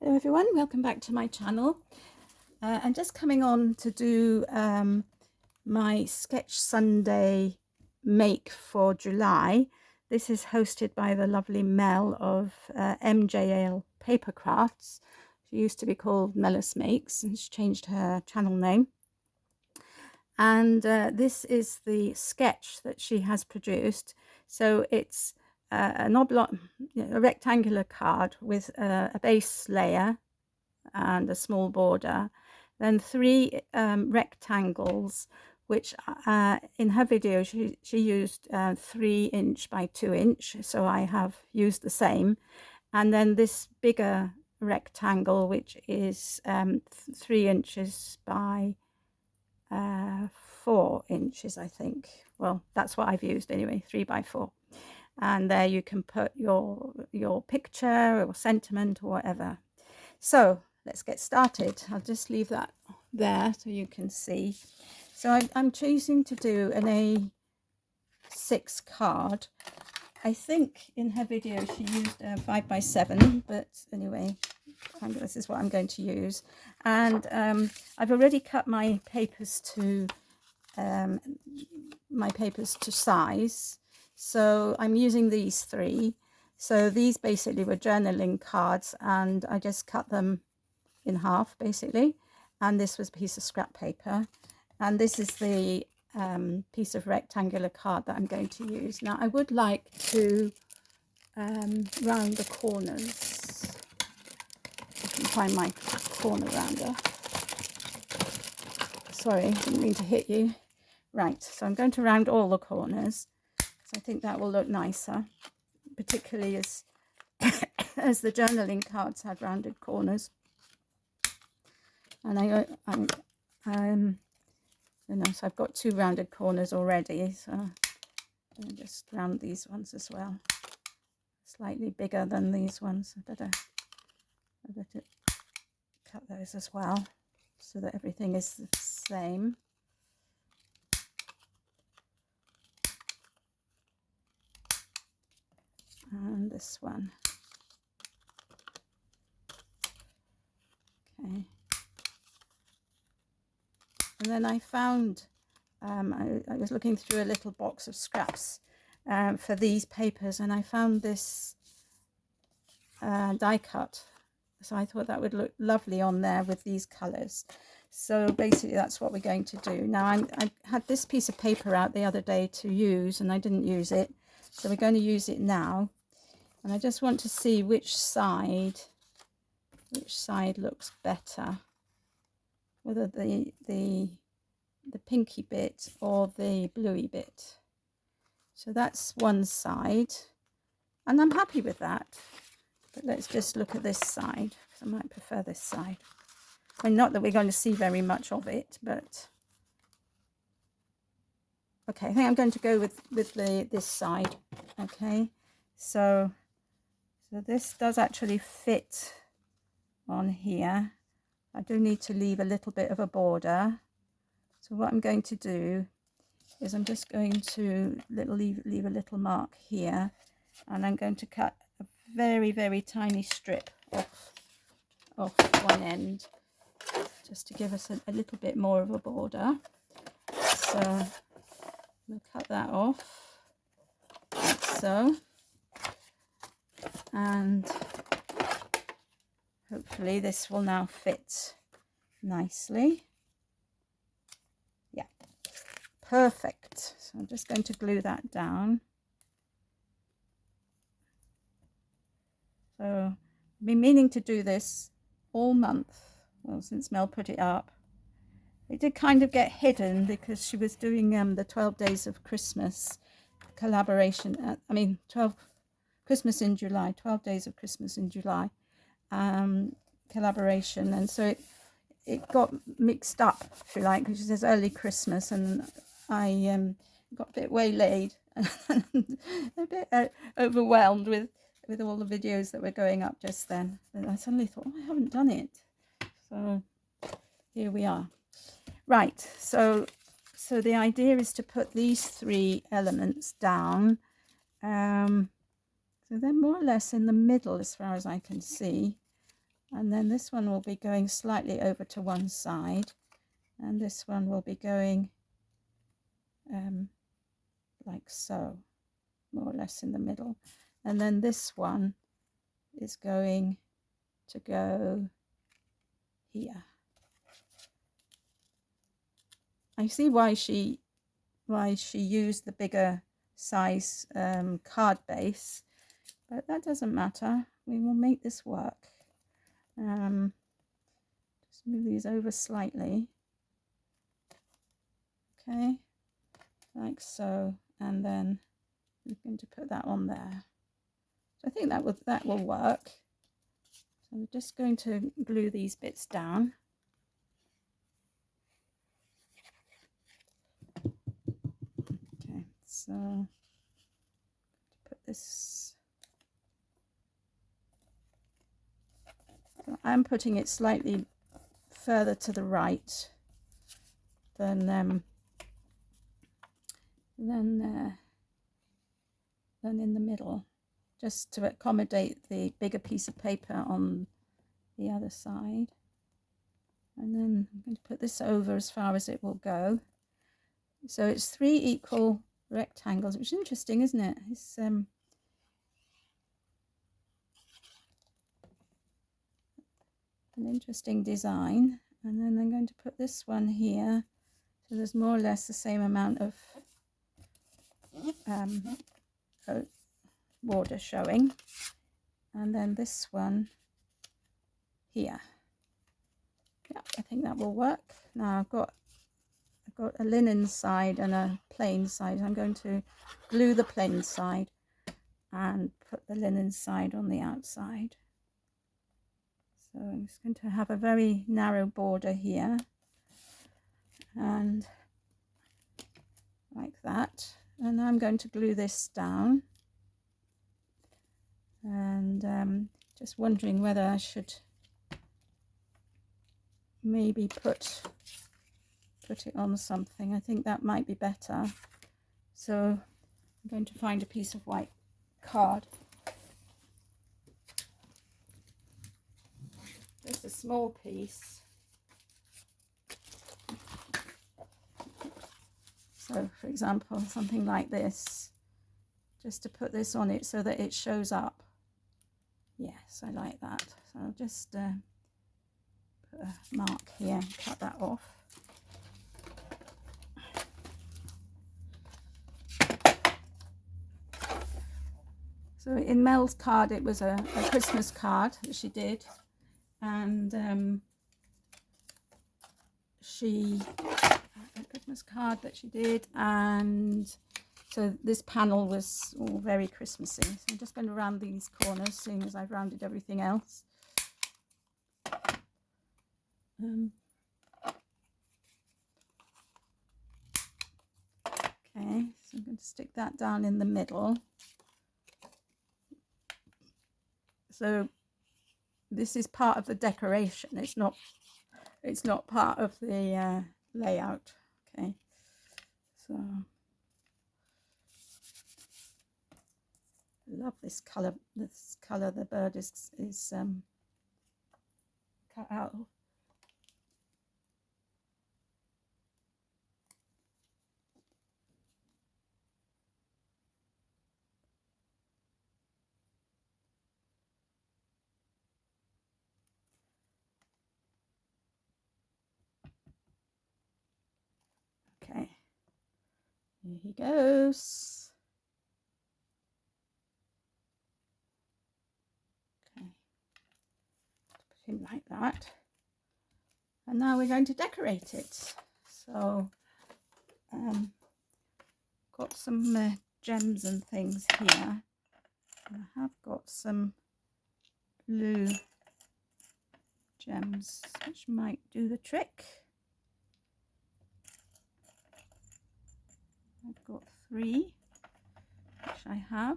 Hello everyone, welcome back to my channel. I'm just coming on to do my Sketch Sunday make for July. This is hosted by the lovely Mel of mjlpapercrafts. She used to be called Mellis Makes and she's changed her channel name. And this is the sketch that she has produced. So it's a rectangular card with a base layer and a small border, then three rectangles, which in her video she used 3" by 2". So I have used the same, and then this bigger rectangle, which is 3" by 4". I think. Well, that's what I've used anyway, 3 by 4. And there you can put your picture or sentiment or whatever. So let's get started. I'll just leave that there so you can see. So I'm choosing to do an A6 card. I think in her video she used a 5 by 7, but anyway, this is what I'm going to use. And I've already cut my papers to size. So I'm using these 3. So these basically were journaling cards, and I just cut them in half basically. And this was a piece of scrap paper. And this is the piece of rectangular card that I'm going to use. Now I would like to round the corners. I can find my corner rounder. Sorry, didn't mean to hit you. Right, so I'm going to round all the corners because I think that will look nicer, particularly as as the journaling cards had rounded corners. And so I've got 2 rounded corners already, so I'll just round these ones as well. Slightly bigger than these ones. I better cut those as well so that everything is the same. And this one. Okay. And then I found, I was looking through a little box of scraps for these papers, and I found this die cut. So I thought that would look lovely on there with these colours. So basically that's what we're going to do. Now I had this piece of paper out the other day to use, and I didn't use it. So we're going to use it now. And I just want to see which side looks better. Whether the pinky bit or the bluey bit. So that's one side, and I'm happy with that. But let's just look at this side, because I might prefer this side. I mean, not that we're going to see very much of it, but okay, I think I'm going to go with this side. Okay, so this does actually fit on here. I do need to leave a little bit of a border. So what I'm going to do is I'm just going to leave a little mark here, and I'm going to cut a very, very tiny strip off one end, just to give us a little bit more of a border. So we'll cut that off, like so, and hopefully this will now fit nicely. Yeah, perfect. So I'm just going to glue that down. So I've been meaning to do this all month, well, since Mel put it up. It did kind of get hidden because she was doing the 12 Days of Christmas collaboration. 12 Christmas in July, 12 Days of Christmas in July collaboration, and so it got mixed up, if you like, because it says early Christmas, and I got a bit waylaid and a bit overwhelmed with all the videos that were going up just then. But I suddenly thought, oh, I haven't done it. So here we are. Right, so the idea is to put these 3 elements down. So they're more or less in the middle as far as I can see. and then this one will be going slightly over to one side, and this one will be going like so, more or less in the middle, and then this one is going to go here. I see why she used the bigger size card base, but that doesn't matter. We will make this work. Just move these over slightly. Okay, like so, and then I'm going to put that on there. So I think that will work. So I'm just going to glue these bits down. Okay, so put this. I'm putting it slightly further to the right than in the middle, just to accommodate the bigger piece of paper on the other side. And then I'm going to put this over as far as it will go. So it's 3 equal rectangles, which is interesting, isn't it? It's an interesting design. And then I'm going to put this one here, so there's more or less the same amount of border showing, and then this one here. Yeah, I think that will work. Now I've got a linen side and a plain side. I'm going to glue the plain side and put the linen side on the outside. So I'm just going to have a very narrow border here, and like that. And I'm going to glue this down, and just wondering whether I should maybe put it on something. I think that might be better. So I'm going to find a piece of white card. Just a small piece. So for example, something like this, just to put this on it so that it shows up. Yes, I like that. So I'll just put a mark here and cut that off. So in Mel's card, it was a Christmas card that she did, and a Christmas card that she did, and so this panel was all very Christmassy. So I'm just going to round these corners, seeing as I've rounded everything else. Okay, so I'm going to stick that down in the middle. So this is part of the decoration. It's not part of the layout. Okay, so I love this color. This color the bird is cut out. Okay, here he goes. Okay, put him like that. And now we're going to decorate it. So got some gems and things here. I have got some blue gems which might do the trick. I've got 3 which I have.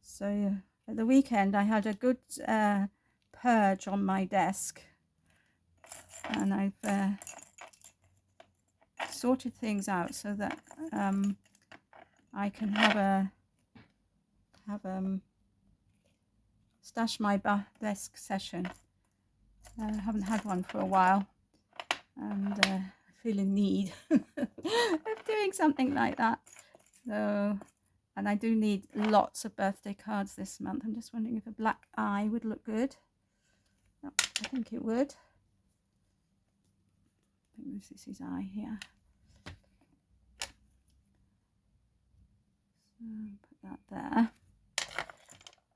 So at the weekend I had a good purge on my desk, and I've sorted things out so that I can have stash my desk session. I haven't had one for a while, and I feel in need of doing something like that. So, and I do need lots of birthday cards this month. I'm just wondering if a black eye would look good. Oh, I think it would. I think this is his eye here. So put that there.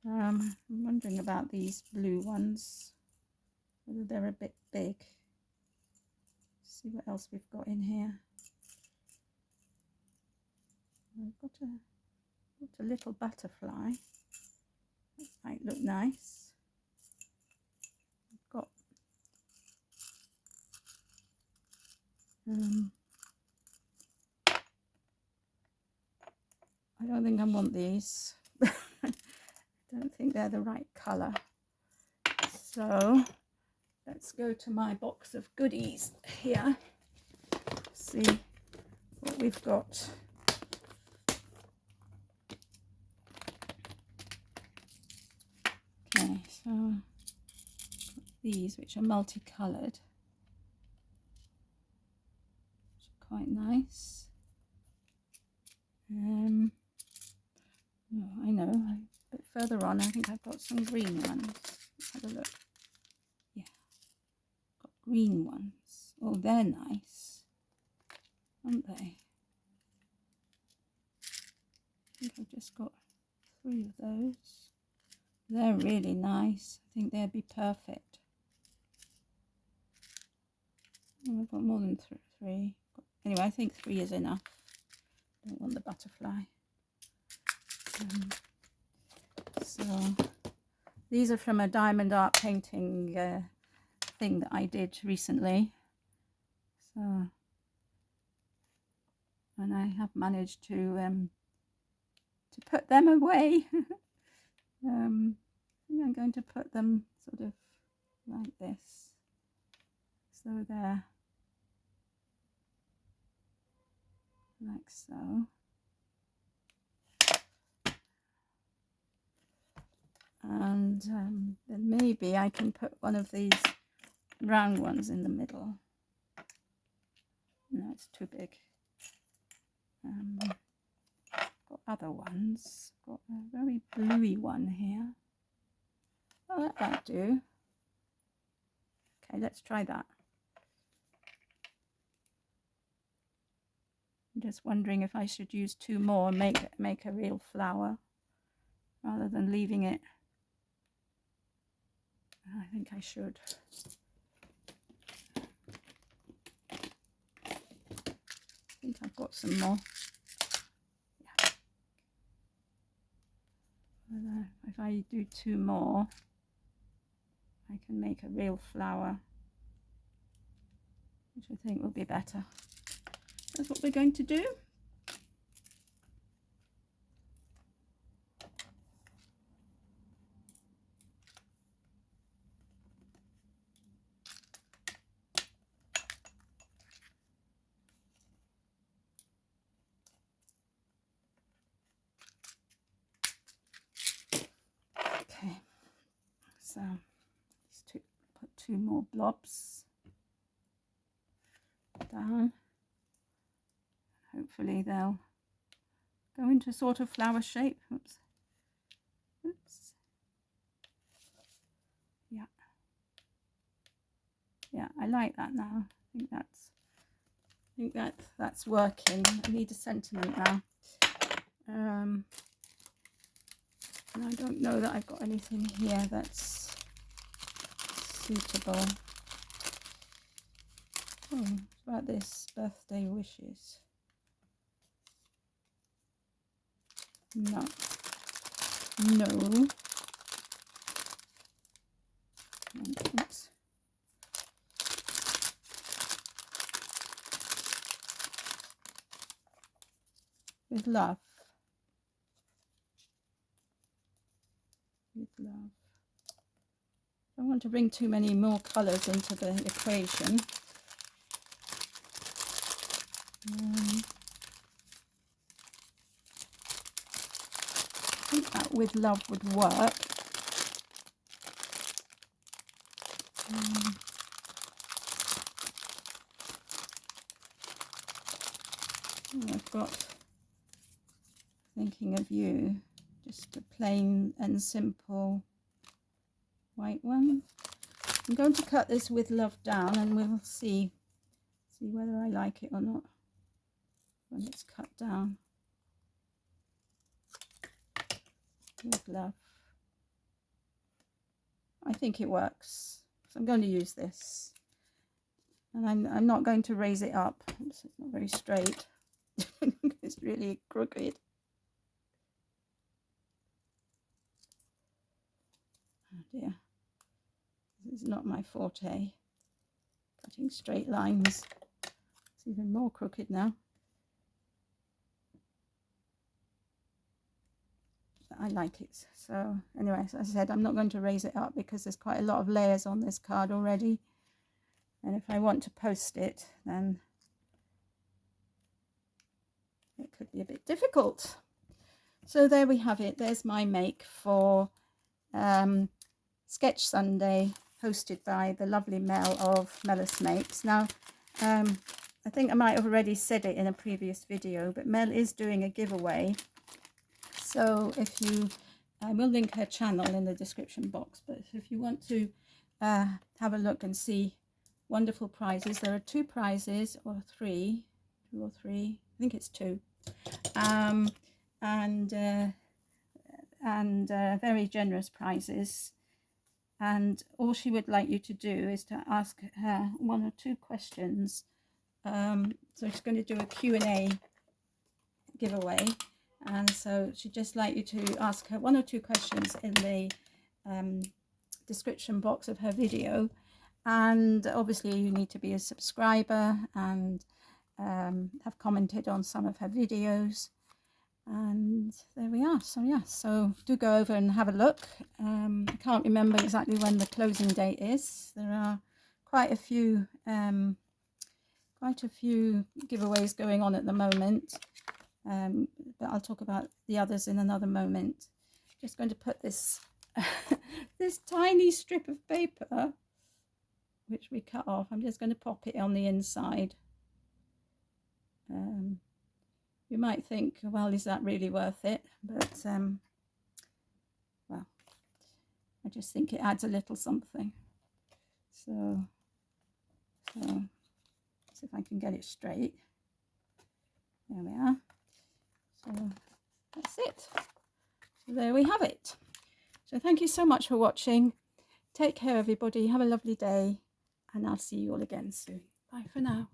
I'm wondering about these blue ones, whether they're a bit big. See what else we've got in here. I've got a little butterfly. That might look nice. I've got I don't think I want these. I don't think they're the right colour. So let's go to my box of goodies here. See what we've got. Okay, so these, which are multicoloured, which are quite nice. Oh, I know, a bit further on I think I've got some green ones. Let's have a look. Yeah, got green ones. Oh, they're nice, aren't they? I think I've just got 3 of those. They're really nice. I think they'd be perfect. Oh, I've got more than 3. Anyway, I think 3 is enough. Don't want the butterfly. So these are from a diamond art painting thing that I did recently. So, and I have managed to put them away. I think I'm going to put them sort of like this. So they're like so. And then maybe I can put one of these round ones in the middle. No, it's too big. Got other ones. Got a very bluey one here. Oh, that might do. Okay, let's try that. I'm just wondering if I should use 2 more and make a real flower rather than leaving it. I think I should. I think I've got some more. Yeah. If I do 2 more, I can make a real flower, which I think will be better. That's what we're going to do. Okay, so let's put 2 more blobs down. Hopefully they'll go into sort of flower shape. Oops. Oops. Yeah. Yeah, I like that now. I think that's working. I need a sentiment now. And I don't know that I've got anything here that's suitable. Oh, what about this? Birthday wishes. No. No. Oops. With love. With love. I don't want to bring too many more colours into the equation. I think that with love would work. I've got Thinking of You, just a plain and simple white one. I'm going to cut this with love down, and we'll see whether I like it or not when it's cut down with love. I think it works, so I'm going to use this, and I'm not going to raise it up. It's not very straight. It's really crooked. Oh dear, this is not my forte, cutting straight lines. It's even more crooked now. I like it. So anyway, as I said, I'm not going to raise it up because there's quite a lot of layers on this card already, and if I want to post it, then it could be a bit difficult. So there we have it. There's my make for Sketch Sunday, hosted by the lovely Mel of Mellis Makes. Now, I think I might have already said it in a previous video, but Mel is doing a giveaway. So if you, we'll link her channel in the description box, but if you want to have a look and see wonderful prizes, there are two prizes, or two or three, I think it's two, and very generous prizes. And all she would like you to do is to ask her one or two questions. So she's going to do a Q&A giveaway, and so she'd just like you to ask her one or two questions in the description box of her video. And obviously you need to be a subscriber and have commented on some of her videos. And there we are. So yeah, so do go over and have a look. I can't remember exactly when the closing date is. There are quite a few giveaways going on at the moment, but I'll talk about the others in another moment. Just going to put this this tiny strip of paper which we cut off. I'm just going to pop it on the inside. You might think, well, is that really worth it? But well, I just think it adds a little something. So see if I can get it straight. There we are. So that's it. So there we have it. So thank you so much for watching. Take care, everybody. Have a lovely day, and I'll see you all again soon. Bye for now.